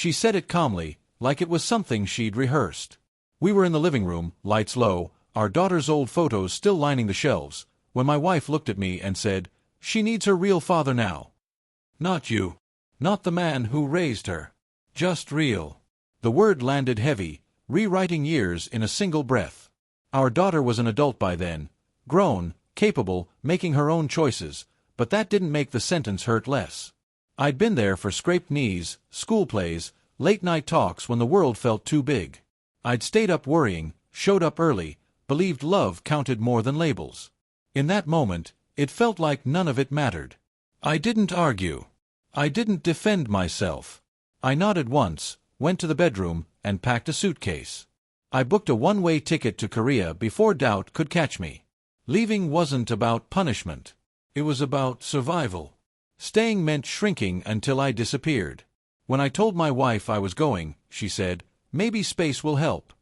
She said it calmly, like it was something she'd rehearsed. We were in the living room, lights low, our daughter's old photos still lining the shelves, when my wife looked at me and said, "She needs her real father now. Not you. Not the man who raised her. Just real." The word landed heavy, rewriting years in a single breath. Our daughter was an adult by then, grown, capable, making her own choices, but that didn't make the sentence hurt less. I'd been there for scraped knees, school plays, late-night talks when the world felt too big. I'd stayed up worrying, showed up early, believed love counted more than labels. In that moment, it felt like none of it mattered. I didn't argue. I didn't defend myself. I nodded once, went to the bedroom, and packed a suitcase. I booked a one-way ticket to Korea before doubt could catch me. Leaving wasn't about punishment. It was about survival. Staying meant shrinking until I disappeared. When I told my wife I was going, she said, "Maybe space will help."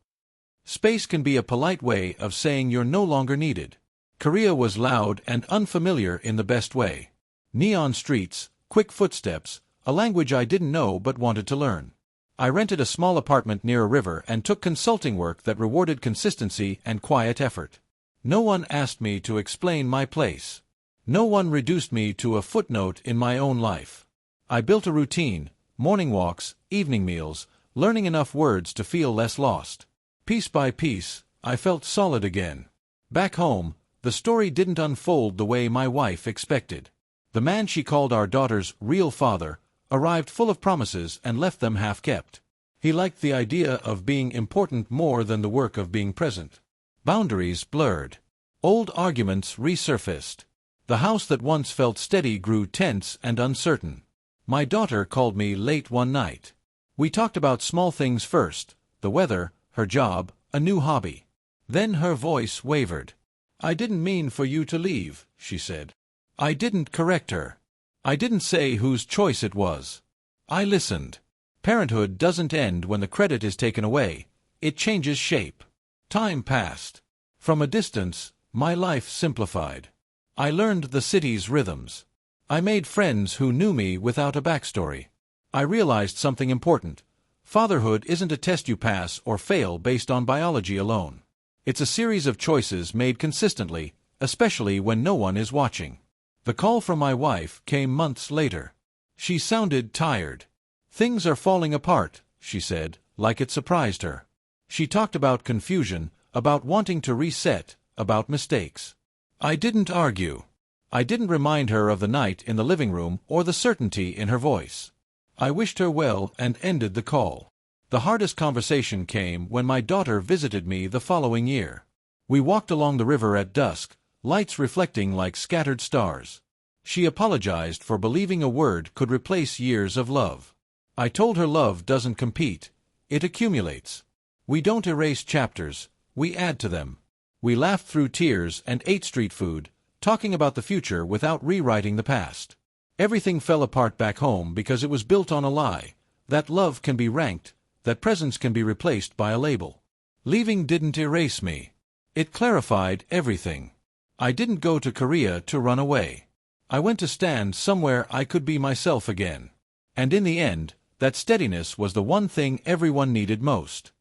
Space can be a polite way of saying you're no longer needed. Korea was loud and unfamiliar in the best way. Neon streets, quick footsteps, a language I didn't know but wanted to learn. I rented a small apartment near a river and took consulting work that rewarded consistency and quiet effort. No one asked me to explain my place. No one reduced me to a footnote in my own life. I built a routine, morning walks, evening meals, learning enough words to feel less lost. Piece by piece, I felt solid again. Back home, the story didn't unfold the way my wife expected. The man she called our daughter's real father arrived full of promises and left them half-kept. He liked the idea of being important more than the work of being present. Boundaries blurred. Old arguments resurfaced. The house that once felt steady grew tense and uncertain. My daughter called me late one night. We talked about small things first, the weather, her job, a new hobby. Then her voice wavered. "I didn't mean for you to leave," she said. I didn't correct her. I didn't say whose choice it was. I listened. Parenthood doesn't end when the credit is taken away. It changes shape. Time passed. From a distance, my life simplified. I learned the city's rhythms. I made friends who knew me without a backstory. I realized something important. Fatherhood isn't a test you pass or fail based on biology alone. It's a series of choices made consistently, especially when no one is watching. The call from my wife came months later. She sounded tired. "Things are falling apart," she said, like it surprised her. She talked about confusion, about wanting to reset, about mistakes. I didn't argue. I didn't remind her of the night in the living room or the certainty in her voice. I wished her well and ended the call. The hardest conversation came when my daughter visited me the following year. We walked along the river at dusk, lights reflecting like scattered stars. She apologized for believing a word could replace years of love. I told her love doesn't compete, it accumulates. We don't erase chapters, we add to them. We laughed through tears and ate street food, talking about the future without rewriting the past. Everything fell apart back home because it was built on a lie, that love can be ranked, that presence can be replaced by a label. Leaving didn't erase me. It clarified everything. I didn't go to Korea to run away. I went to stand somewhere I could be myself again. And in the end, that steadiness was the one thing everyone needed most.